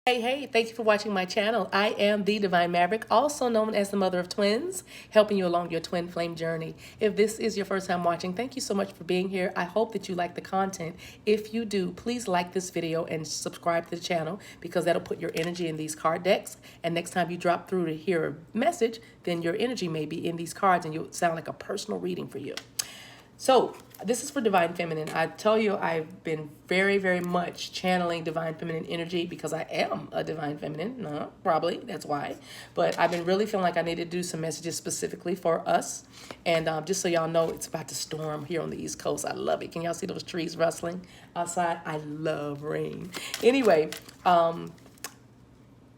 Hey, thank you for watching my channel. I am the Divine Maverick, also known as the mother of twins, helping you along your twin flame journey. If this is your first time watching, thank you so much for being here. I hope that you like the content. If you do, please like this video and subscribe to the channel because that'll put your energy in these card decks. And next time you drop through to hear a message, then your energy may be in these cards and you'll sound like a personal reading for you. So this is for Divine Feminine. I tell you, I've been very much channeling Divine Feminine energy because I am a Divine Feminine. No, probably, that's why. But I've been really feeling like I need to do some messages specifically for us. And just so y'all know, it's about to storm here on the East Coast. I love it. Can y'all see those trees rustling outside? I love rain. Anyway,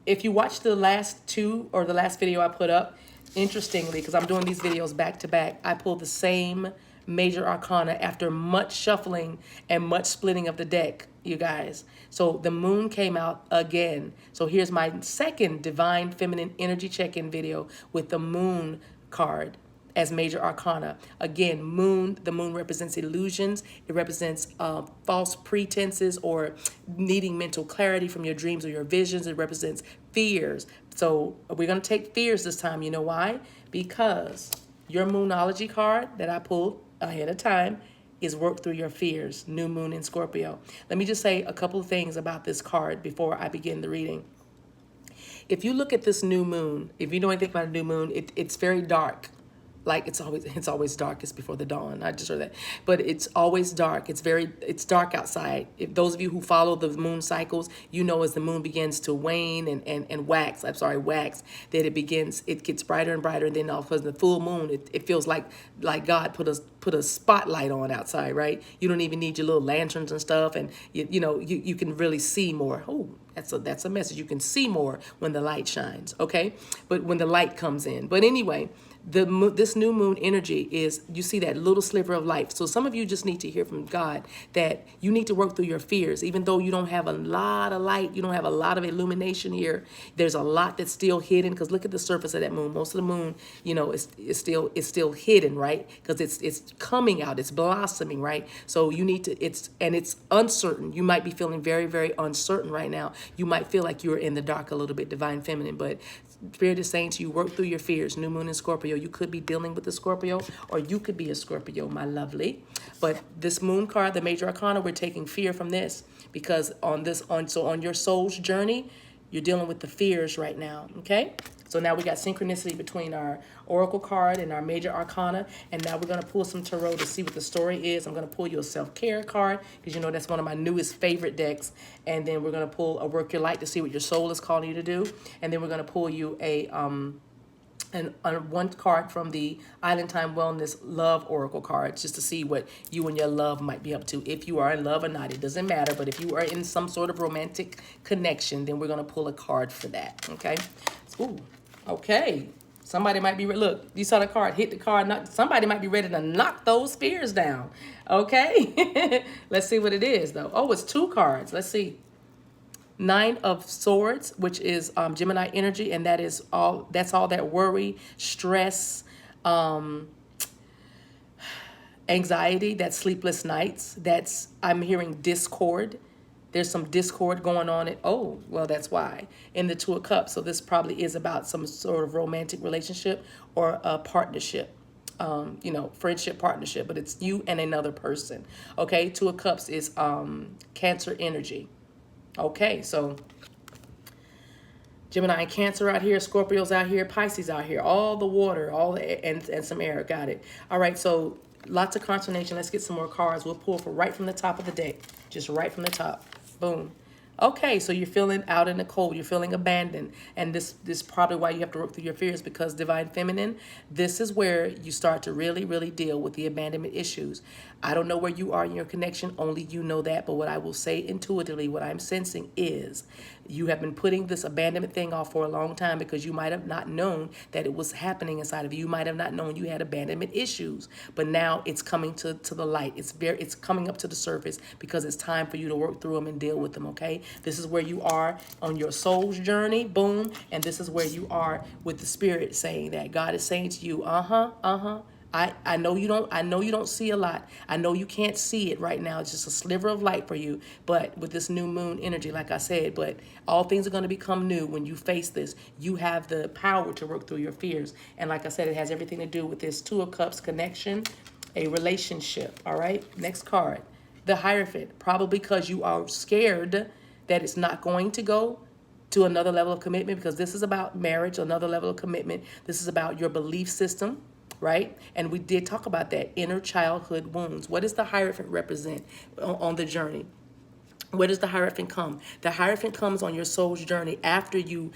if you watch the last two or the last video I put up, interestingly, because I'm doing these videos back to back, I pulled the same major arcana after much shuffling and much splitting of the deck, you guys. So the moon came out again. So here's my second Divine Feminine energy check-in video with the moon card as major arcana. Again, moon, the moon represents illusions. It represents false pretenses or needing mental clarity from your dreams or your visions. It represents fears. So we're going to take fears this time. You know why? Because your moonology card that I pulled ahead of time is work through your fears, new moon in Scorpio. Let me just say a couple of things about this card before I begin the reading. If you look at this new moon, if you know anything about a new moon, it's very dark. Like it's always darkest before the dawn. I just heard that. But it's always dark. It's dark outside. If those of you who follow the moon cycles, you know as the moon begins to wane and wax, that it gets brighter and brighter, and then all of a sudden the full moon, it feels like God put a spotlight on outside, right? You don't even need your little lanterns and stuff, and you can really see more. Oh, that's a message. You can see more when the light shines, okay? But when the light comes in. But anyway, this new moon energy is, you see that little sliver of light. So some of you just need to hear from God that you need to work through your fears. Even though you don't have a lot of light, you don't have a lot of illumination here, there's a lot that's still hidden. Because look at the surface of that moon. Most of the moon, is still hidden, right? Because it's coming out, it's blossoming, right? So you need to, it's uncertain. You might be feeling very uncertain right now. You might feel like you're in the dark a little bit, Divine Feminine, but Spirit is saying to you, work through your fears. New moon in Scorpio. You could be dealing with a Scorpio, or you could be a Scorpio, my lovely. But this moon card, the major arcana, we're taking fear from this because on your soul's journey, you're dealing with the fears right now. Okay. So now we got synchronicity between our oracle card and our major arcana. And now we're going to pull some tarot to see what the story is. I'm going to pull you a self-care card because that's one of my newest favorite decks. And then we're going to pull a work your light to see what your soul is calling you to do. And then we're going to pull you one card from the Island Time Wellness Love Oracle cards just to see what you and your love might be up to. If you are in love or not, it doesn't matter. But if you are in some sort of romantic connection, then we're going to pull a card for that. Okay. Ooh. Okay. Somebody might be, look, you saw the card, hit the card. Somebody might be ready to knock those fears down. Okay. Let's see what it is, though. Oh, it's two cards. Let's see. Nine of Swords, which is Gemini energy, and that's all that worry, stress, anxiety, that's sleepless nights. I'm hearing discord. There's some discord going on. Oh, well, that's why. In the Two of Cups. So this probably is about some sort of romantic relationship or a partnership. Friendship, partnership, but it's you and another person. Okay, Two of Cups is Cancer energy. Okay, so Gemini and Cancer out here, Scorpios out here, Pisces out here, all the water, and some air. Got it. All right, so lots of consternation. Let's get some more cards. We'll pull right from the top of the deck, just right from the top. Boom. Okay, so you're feeling out in the cold. You're feeling abandoned. And this is probably why you have to work through your fears, because Divine Feminine, this is where you start to really deal with the abandonment issues. I don't know where you are in your connection. Only you know that. But what I will say intuitively, what I'm sensing is you have been putting this abandonment thing off for a long time because you might have not known that it was happening inside of you. You might have not known you had abandonment issues. But now it's coming to the light. It's coming up to the surface because it's time for you to work through them and deal with them, okay? This is where you are on your soul's journey, boom. And this is where you are with the Spirit saying that. God is saying to you, I know you don't see a lot. I know you can't see it right now. It's just a sliver of light for you. But with this new moon energy, like I said, but all things are going to become new when you face this. You have the power to work through your fears. And like I said, it has everything to do with this Two of Cups connection, a relationship. All right. Next card. The Hierophant. Probably because you are scared that it's not going to go to another level of commitment, because this is about marriage, another level of commitment. This is about your belief system, right? And we did talk about that, inner childhood wounds. What does the Hierophant represent on the journey? Where does the Hierophant come? The Hierophant comes on your soul's journey after you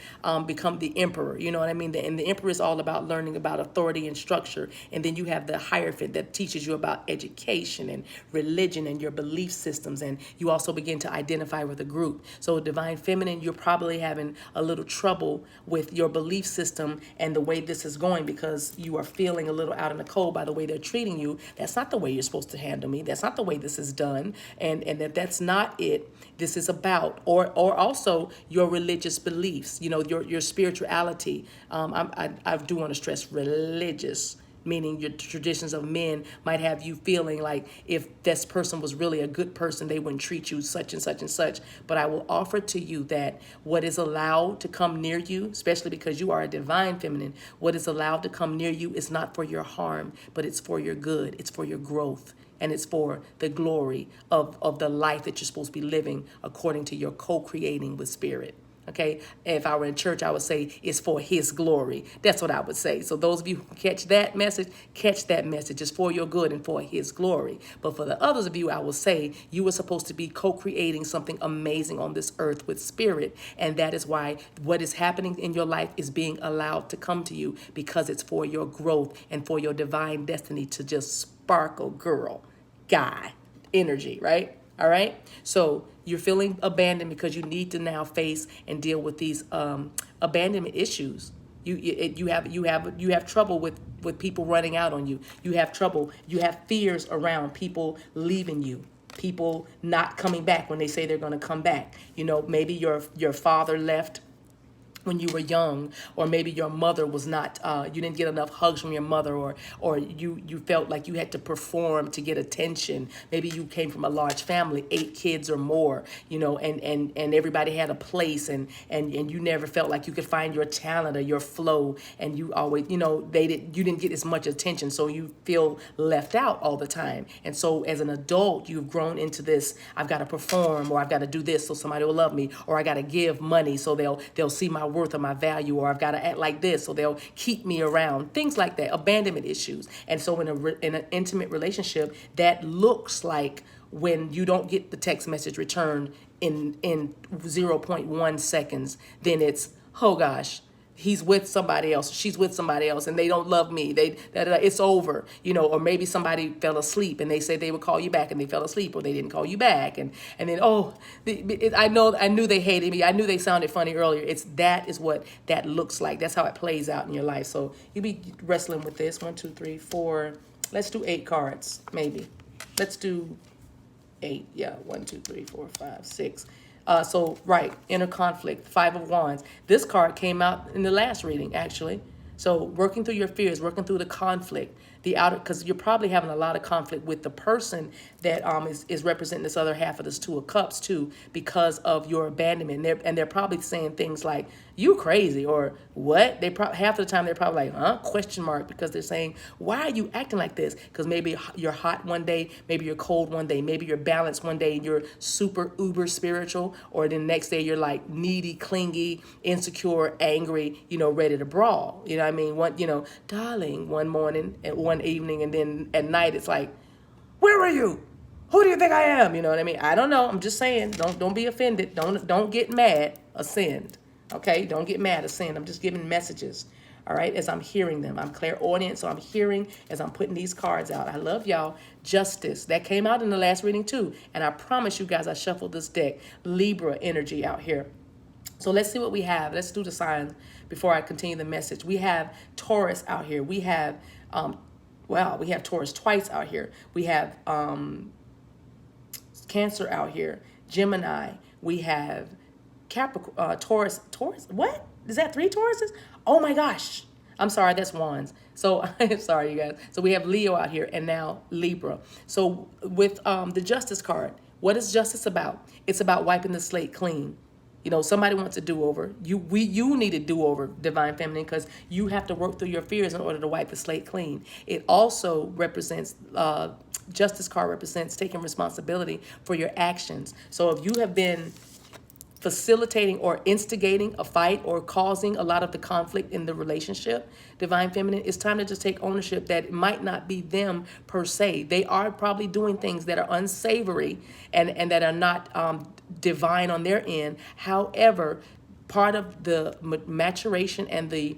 become the Emperor. You know what I mean? And the Emperor is all about learning about authority and structure. And then you have the Hierophant that teaches you about education and religion and your belief systems. And you also begin to identify with a group. So Divine Feminine, you're probably having a little trouble with your belief system and the way this is going, because you are feeling a little out in the cold by the way they're treating you. That's not the way you're supposed to handle me. That's not the way this is done. And that's not it. This is about, or also your religious beliefs, your spirituality. I do want to stress religious, meaning your traditions of men might have you feeling like if this person was really a good person, they wouldn't treat you such and such and such. But I will offer to you that what is allowed to come near you, especially because you are a divine feminine, what is allowed to come near you is not for your harm, but it's for your good. It's for your growth. And it's for the glory of the life that you're supposed to be living according to your co-creating with spirit. Okay, if I were in church, I would say it's for his glory. That's what I would say. So those of you who catch that message. It's for your good and for his glory. But for the others of you, I will say you were supposed to be co-creating something amazing on this earth with spirit. And that is why what is happening in your life is being allowed to come to you, because it's for your growth and for your divine destiny to just sparkle, girl, guy energy, right? All right. So you're feeling abandoned because you need to now face and deal with these abandonment issues. You have trouble with people running out on you. You have trouble. You have fears around people leaving you, people not coming back when they say they're going to come back. Maybe your father left when you were young, or maybe your mother was not, you didn't get enough hugs from your mother, or you felt like you had to perform to get attention. Maybe you came from a large family, 8 kids or more, and everybody had a place, and you never felt like you could find your talent or your flow, and you always, you didn't get as much attention, so you feel left out all the time. And so as an adult, you've grown into this, I've got to perform, or I've got to do this so somebody will love me, or I got to give money so they'll see my worth or my value, or I've got to act like this so they'll keep me around, things like that, abandonment issues. And so in an intimate relationship, that looks like when you don't get the text message returned in 0.1 seconds, then it's, oh gosh, he's with somebody else, she's with somebody else, and they don't love me. It's over, or maybe somebody fell asleep and they say they would call you back and they fell asleep, or they didn't call you back, and then I knew they hated me. I knew they sounded funny earlier. That is what that looks like. That's how it plays out in your life. So you be wrestling with this. 1, 2, 3, 4. Let's do 8 cards, maybe. Let's do 8. Yeah, 1, 2, 3, 4, 5, 6. Right, inner conflict, 5 of Wands. This card came out in the last reading, actually. So working through your fears, working through the conflict, because you're probably having a lot of conflict with the person that is representing this other half of this Two of Cups too, because of your abandonment. They're probably saying things like, "You crazy," or "What?" Half of the time they're probably like, "Huh?" Question mark, because they're saying, "Why are you acting like this?" Because maybe you're hot one day, maybe you're cold one day, maybe you're balanced one day and you're super uber spiritual, or the next day you're like needy, clingy, insecure, angry, ready to brawl. You know what I mean? Darling, one morning and one evening, and then at night it's like, "Where are you? Who do you think I am?" You know what I mean? I don't know. I'm just saying, don't be offended. Don't get mad. Ascend. Okay? Don't get mad. Ascend. I'm just giving messages. All right? As I'm hearing them. I'm clairaudient, so I'm hearing as I'm putting these cards out. I love y'all. Justice. That came out in the last reading too. And I promise you guys, I shuffled this deck. Libra energy out here. So let's see what we have. Let's do the signs before I continue the message. We have Taurus out here. We have, we have Taurus twice out here. We have Cancer out here. Gemini. We have Capricorn, Taurus. What? Is that 3 Tauruses? Oh my gosh. I'm sorry, that's Wands. So I'm sorry, you guys. So we have Leo out here and now Libra. So with the Justice card, what is justice about? It's about wiping the slate clean. You know, somebody wants a do-over. You need a do-over, Divine Feminine, because you have to work through your fears in order to wipe the slate clean. It also represents, Justice card represents taking responsibility for your actions. So if you have been facilitating or instigating a fight or causing a lot of the conflict in the relationship, Divine Feminine, it's time to just take ownership that it might not be them per se. They are probably doing things that are unsavory and that are not divine on their end. However, part of the maturation and the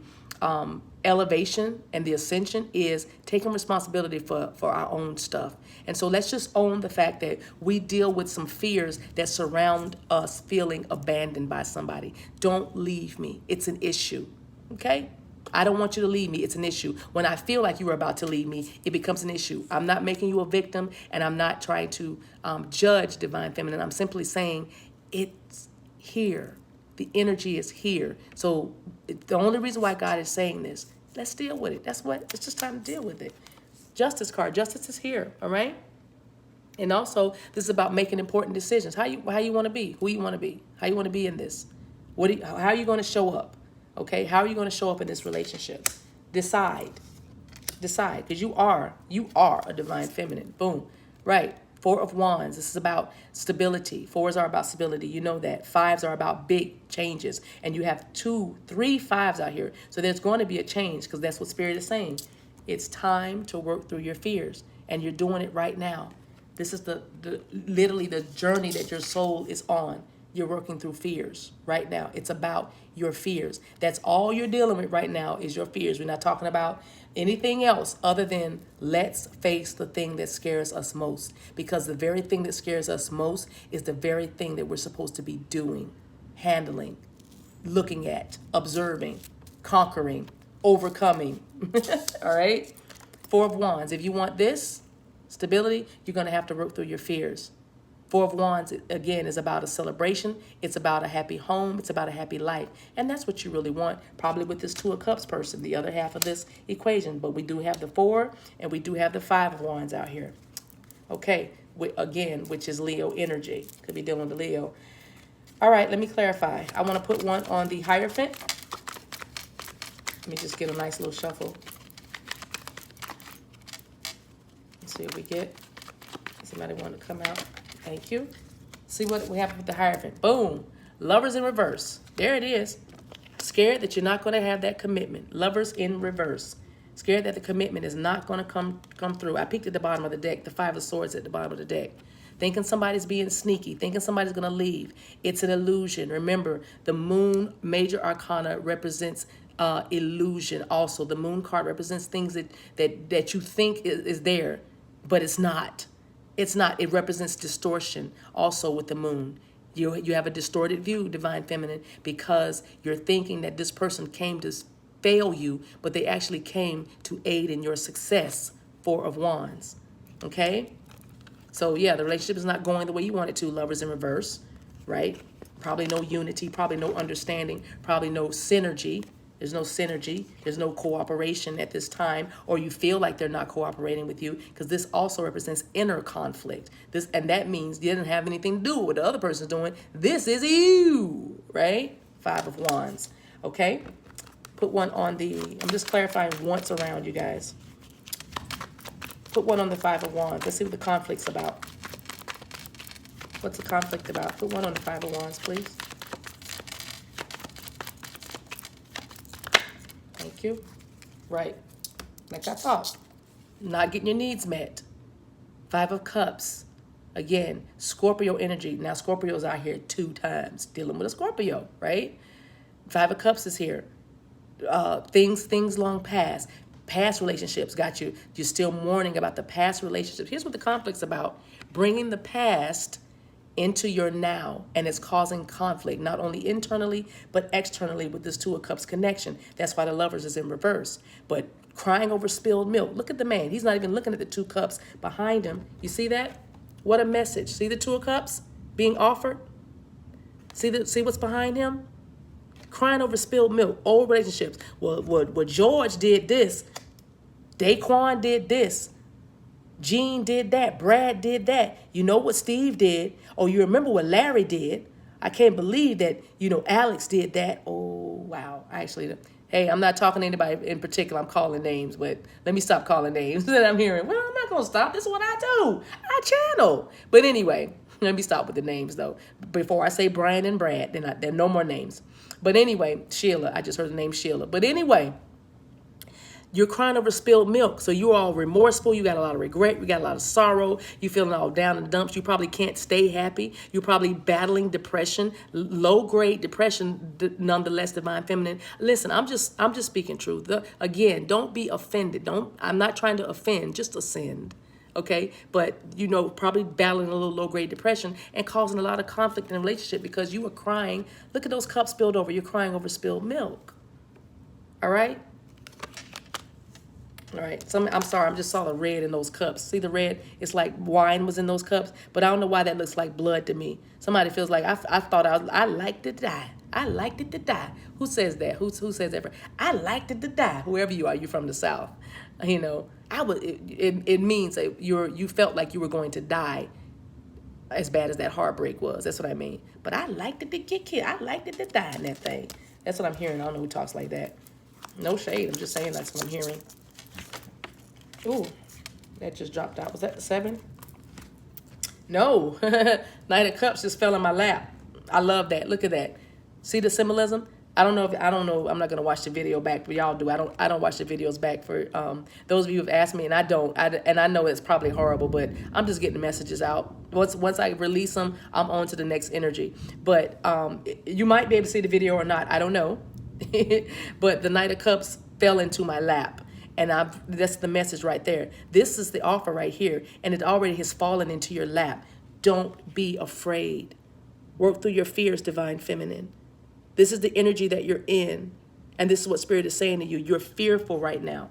elevation and the ascension is taking responsibility for our own stuff. And so let's just own the fact that we deal with some fears that surround us feeling abandoned by somebody. Don't leave me. It's an issue. Okay? I don't want you to leave me. It's an issue. When I feel like you are about to leave me, it becomes an issue. I'm not making you a victim, and I'm not trying to judge Divine Feminine. I'm simply saying it's here. The energy is here. So the only reason why God is saying this, let's deal with it. That's what, it's just time to deal with it. Justice card, justice is here, all right? And also, this is about making important decisions. How you want to be, who you want to be, how you want to be in this. How are you going to show up? Okay, how are you going to show up in this relationship? Decide, because you are a Divine Feminine. Boom, right? Four of Wands, this is about stability. Fours are about stability, you know that. Fives are about big changes. And you have 2, 3 fives out here. So there's going to be a change because that's what Spirit is saying. It's time to work through your fears. And you're doing it right now. This is literally the journey that your soul is on. You're working through fears right now. It's about your fears. That's all you're dealing with right now is your fears. We're not talking about anything else other than let's face the thing that scares us most. Because the very thing that scares us most is the very thing that we're supposed to be doing, handling, looking at, observing, conquering, overcoming. All right? Four of Wands. If you want this stability, you're going to have to work through your fears. Four of Wands, again, is about a celebration. It's about a happy home. It's about a happy life. And that's what you really want, probably with this Two of Cups person, the other half of this equation. But we do have the 4 and we do have the 5 of Wands out here. Okay, again, which is Leo energy. Could be dealing with Leo. All right, let me clarify. I want to put one on the Hierophant. Let me just get a nice little shuffle. Let's see what we get. Somebody want to come out. Thank you. See what we have with the Hierophant. Boom. Lovers in reverse. There it is. Scared that you're not going to have that commitment. Lovers in reverse. Scared that the commitment is not going to come through. I peeked at the bottom of the deck. The 5 of Swords at the bottom of the deck. Thinking somebody's being sneaky. Thinking somebody's going to leave. It's an illusion. Remember, the Moon Major Arcana represents illusion. Also, the Moon card represents things that you think is there, but it's not. It's not. It represents distortion also with the Moon. You have a distorted view, Divine Feminine, because you're thinking that this person came to fail you, but they actually came to aid in your success. 4 of Wands. Okay? So, yeah, the relationship is not going the way you want it to. Lovers in reverse, right? Probably no unity, probably no understanding, probably no synergy. There's no synergy. There's no cooperation at this time, or you feel like they're not cooperating with you, because this also represents inner conflict. And that means you didn't have anything to do with what the other person's doing. This is you, right? 5 of Wands. Okay? Put one on I'm just clarifying once around, you guys. Put one on the 5 of Wands. Let's see what the conflict's about. What's the conflict about? Put one on the 5 of Wands, please. Thank you. Right. Like I thought. Not getting your needs met. 5 of Cups. Again, Scorpio energy. Now, Scorpio's out here 2 times dealing with a Scorpio, right? 5 of Cups is here. Things long past. Past relationships got you. You're still mourning about the past relationships. Here's what the conflict's about. Bringing the past into your now, and it's causing conflict, not only internally, but externally with this 2 of Cups connection. That's why the Lovers is in reverse. But crying over spilled milk. Look at the man. He's not even looking at the 2 cups behind him. You see that? What a message. See the 2 of Cups being offered? See what's behind him? Crying over spilled milk, old relationships. Well, George did this. Daquan did this. Gene did that. Brad did that. You know what Steve did? Oh, you remember what Larry did? I can't believe that, Alex did that. Oh, wow. Hey, I'm not talking to anybody in particular. I'm calling names, but let me stop calling names that I'm hearing. Well, I'm not going to stop. This is what I do. I channel. But anyway, let me stop with the names, though. Before I say Brian and Brad, then there are no more names. But anyway, Sheila. I just heard the name Sheila. But anyway, you're crying over spilled milk. So you're all remorseful. You got a lot of regret. You got a lot of sorrow. You feeling all down in the dumps. You probably can't stay happy. You're probably battling depression, low-grade depression, nonetheless, divine feminine. Listen, I'm just speaking truth. Again, don't be offended. I'm not trying to offend, just ascend. Okay, but probably battling a little low-grade depression and causing a lot of conflict in a relationship because you were crying. Look at those cups spilled over. You're crying over spilled milk. All right. All right, I'm sorry, I just saw the red in those cups. See the red? It's like wine was in those cups, but I don't know why that looks like blood to me. Somebody feels like I thought I liked it to die. I liked it to die. Who says that? Who says that? I liked it to die. Whoever you are, you're from the South. It means that you felt like you were going to die as bad as that heartbreak was. That's what I mean. But I liked it to get killed. I liked it to die in that thing. That's what I'm hearing. I don't know who talks like that. No shade. I'm just saying that's what I'm hearing. Ooh, that just dropped out. Was that the 7? No. Knight of Cups just fell in my lap. I love that. Look at that. See the symbolism? I don't know. I'm not gonna watch the video back, but y'all do. I don't watch the videos back for those of you who've asked me, and I don't. And I know it's probably horrible, but I'm just getting the messages out. Once I release them, I'm on to the next energy. But you might be able to see the video or not. I don't know. But the Knight of Cups fell into my lap. And that's the message right there. This is the offer right here. And it already has fallen into your lap. Don't be afraid. Work through your fears, divine feminine. This is the energy that you're in. And this is what Spirit is saying to you. You're fearful right now.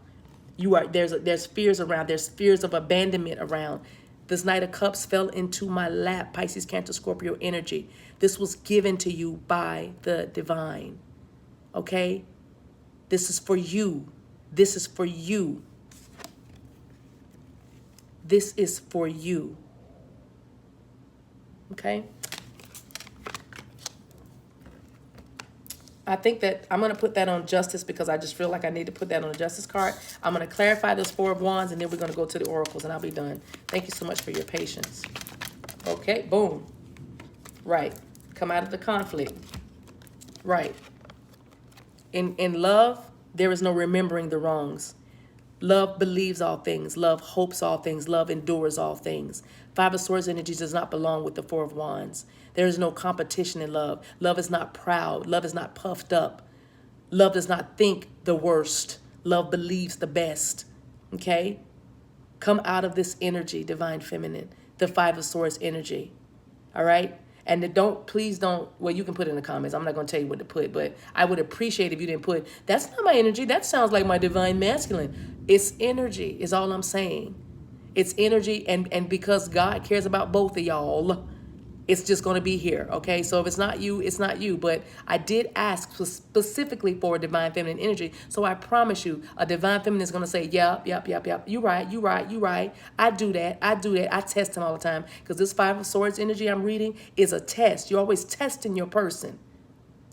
There's fears around. There's fears of abandonment around. This Knight of Cups fell into my lap. Pisces, Cancer, Scorpio energy. This was given to you by the divine. Okay? This is for you. This is for you. This is for you. Okay? I think that I'm going to put that on justice because I just feel like I need to put that on a justice card. I'm going to clarify this 4 of Wands, and then we're going to go to the oracles, and I'll be done. Thank you so much for your patience. Okay, boom. Right. Come out of the conflict. Right. In love, there is no remembering the wrongs. Love believes all things. Love hopes all things. Love endures all things. 5 of Swords energy does not belong with the 4 of Wands. There is no competition in love. Love is not proud. Love is not puffed up. Love does not think the worst. Love believes the best. Okay? Come out of this energy, divine feminine. The 5 of Swords energy. All right? And please don't, well, you can put it in the comments. I'm not going to tell you what to put, but I would appreciate if you didn't put, that's not my energy. That sounds like my divine masculine. It's energy is all I'm saying. It's energy. And because God cares about both of y'all, it's just going to be here. Okay. So if it's not you, it's not you. But I did ask specifically for a divine feminine energy. So I promise you a divine feminine is going to say, yep. You right. I do that. I test them all the time because this 5 of Swords energy I'm reading is a test. You're always testing your person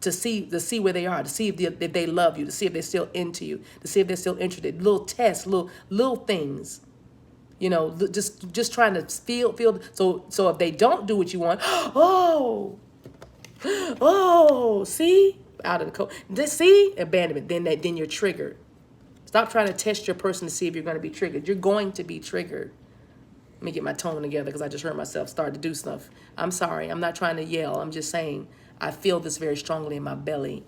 to see where they are, to see if they love you, to see if they're still into you, to see if they're still interested. Little tests, little things. You know, just trying to feel. So if they don't do what you want, see, out of the code. See, abandonment. Then you're triggered. Stop trying to test your person to see if you're going to be triggered. You're going to be triggered. Let me get my tone together because I just heard myself start to do stuff. I'm sorry. I'm not trying to yell. I'm just saying I feel this very strongly in my belly.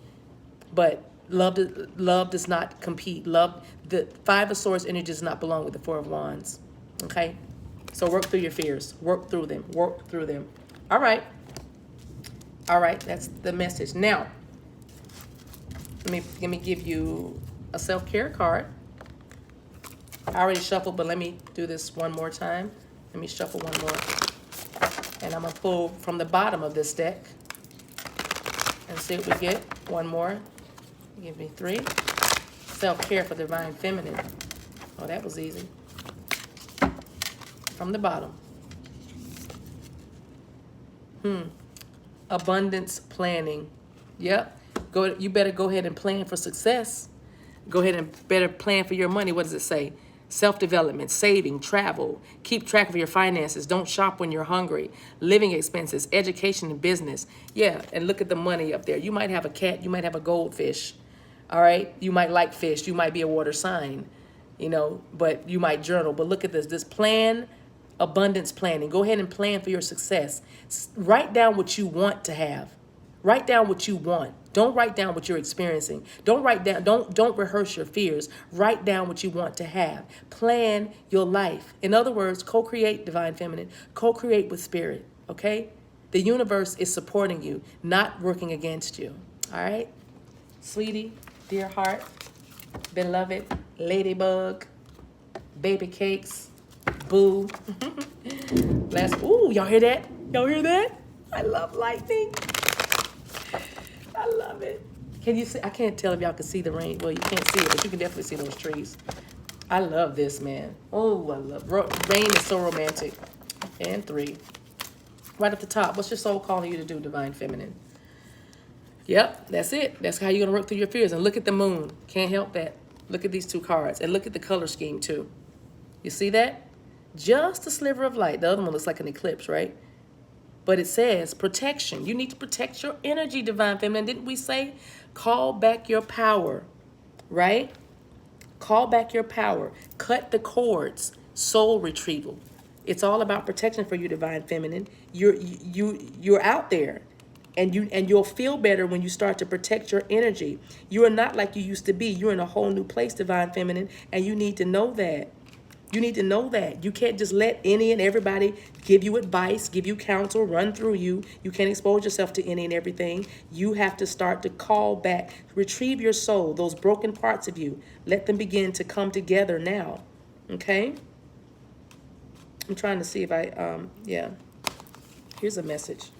But love does not compete. Love, the 5 of Swords energy does not belong with the 4 of Wands. Okay, so work through your fears. Work through them. All right, that's the message. Now, let me give you a self-care card. I already shuffled, but let me do this one more time. Let me shuffle one more. And I'm going to pull from the bottom of this deck. and see what we get. One more. Give me 3. Self-care for divine feminine. Oh, that was easy. From the bottom. Abundance planning. Yep. You better go ahead and plan for success. Go ahead and better plan for your money. What does it say? Self-development, saving, travel, keep track of your finances, don't shop when you're hungry, living expenses, education and business. Yeah, and look at the money up there. You might have a cat, you might have a goldfish, all right? You might like fish, you might be a water sign, but you might journal. But look at this plan, abundance planning. Go ahead and plan for your success. Write down what you want to have. Write down what you want. Don't write down what you're experiencing. Don't rehearse your fears. Write down what you want to have. Plan your life. In other words, co-create, divine feminine. Co-create with spirit, okay? The universe is supporting you, not working against you, all right? Sweetie, dear heart, beloved, ladybug, baby cakes, boo. Ooh, y'all hear that? Y'all hear that? I love lightning. I love it. Can you see? I can't tell if y'all can see the rain. Well, you can't see it, but you can definitely see those trees. I love this, man. Oh, I love rain is so romantic. And 3. Right at the top. What's your soul calling you to do, divine feminine? Yep, that's it. That's how you're going to work through your fears. And look at the moon. Can't help that. Look at these 2 cards. And look at the color scheme, too. You see that? Just a sliver of light. The other one looks like an eclipse, right? But it says protection. You need to protect your energy, divine feminine. Didn't we say call back your power, right? Call back your power. Cut the cords. Soul retrieval. It's all about protection for you, divine feminine. You're out there, and you'll feel better when you start to protect your energy. You are not like you used to be. You're in a whole new place, divine feminine, and you need to know that. You need to know that. You can't just let any and everybody give you advice, give you counsel, run through you. You can't expose yourself to any and everything. You have to start to call back, retrieve your soul, those broken parts of you. Let them begin to come together now. Okay? I'm trying to see if yeah. Here's a message.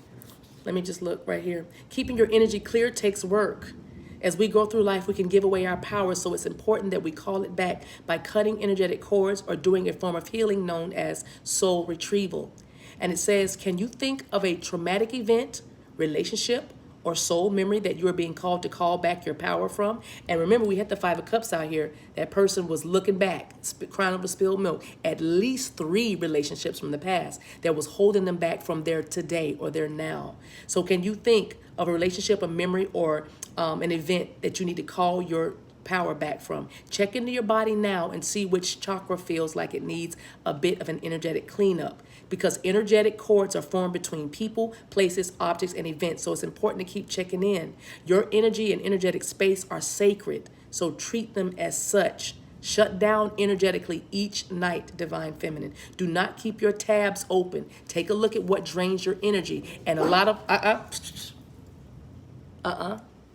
Let me just look right here. Keeping your energy clear takes work. As we go through life, we can give away our power, so it's important that we call it back by cutting energetic cords or doing a form of healing known as soul retrieval. And it says, can you think of a traumatic event, relationship, or soul memory that you are being called to call back your power from? And remember, we had the 5 of Cups out here. That person was looking back, crying over spilled milk. At least 3 relationships from the past that was holding them back from their today or their now. So can you think of a relationship, a memory, or an event that you need to call your power back from? Check into your body now and see which chakra feels like it needs a bit of an energetic cleanup, because energetic cords are formed between people, places, objects, and events. So it's important to keep checking in. Your energy and energetic space are sacred, so treat them as such. Shut down energetically each night, divine feminine. Do not keep your tabs open. Take a look at what drains your energy. And a lot of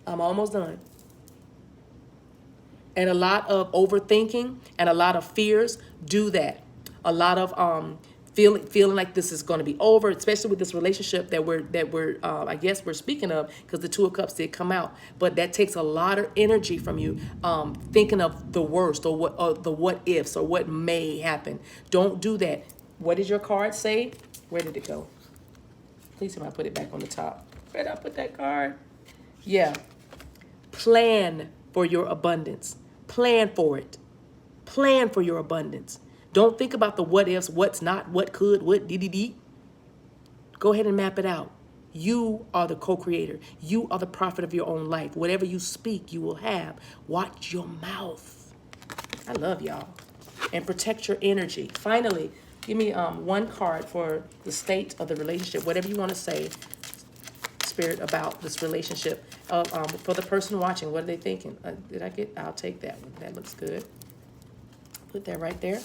I'm almost done. And a lot of overthinking and a lot of fears do that. A lot of feeling like this is going to be over, especially with this relationship that we're I guess we're speaking of, because the 2 of Cups did come out. But that takes a lot of energy from you, thinking of the worst or the what ifs or what may happen. Don't do that. What did your card say? Where did it go? Please, I put it back on the top. Where did I put that card? Yeah. Plan for your abundance. Plan for it. Plan for your abundance. Don't think about the what ifs, what's not, what could, what dee. Go ahead and map it out. You are the co-creator. You are the prophet of your own life. Whatever you speak, you will have. Watch your mouth. I love y'all. And protect your energy. Finally, give me 1 card for the state of the relationship. Whatever you want to say, Spirit, about this relationship. For the person watching, what are they thinking? I'll take that one. That looks good. Put that right there.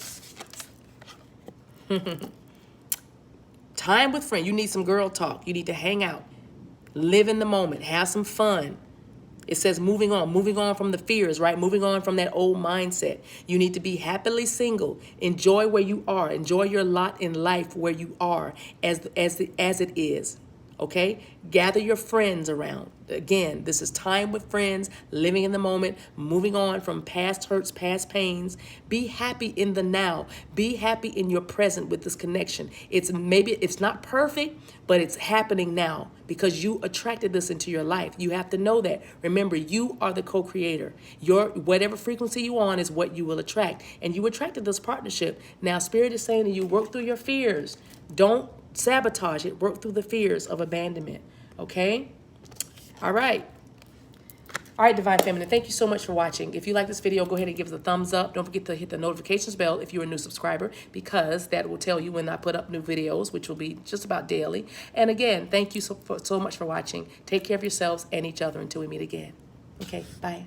Time with friends. You need some girl talk. You need to hang out. Live in the moment. Have some fun. It says moving on from the fears, right? Moving on from that old mindset. You need to be happily single. Enjoy where you are. Enjoy your lot in life where you are as it is. Okay? Gather your friends around. Again, this is time with friends, living in the moment, moving on from past hurts, past pains. Be happy in the now. Be happy in your present with this connection. Maybe it's not perfect, but it's happening now because you attracted this into your life. You have to know that. Remember, you are the co-creator. Whatever frequency you on is what you will attract. And you attracted this partnership. Now, Spirit is saying to you, work through your fears. Don't sabotage it. Work through the fears of abandonment. Okay? All right. All right, Divine Feminine, thank you so much for watching. If you like this video, go ahead and give us a thumbs up. Don't forget to hit the notifications bell if you're a new subscriber, because that will tell you when I put up new videos, which will be just about daily. And again, thank you so much for watching. Take care of yourselves and each other until we meet again. Okay, bye.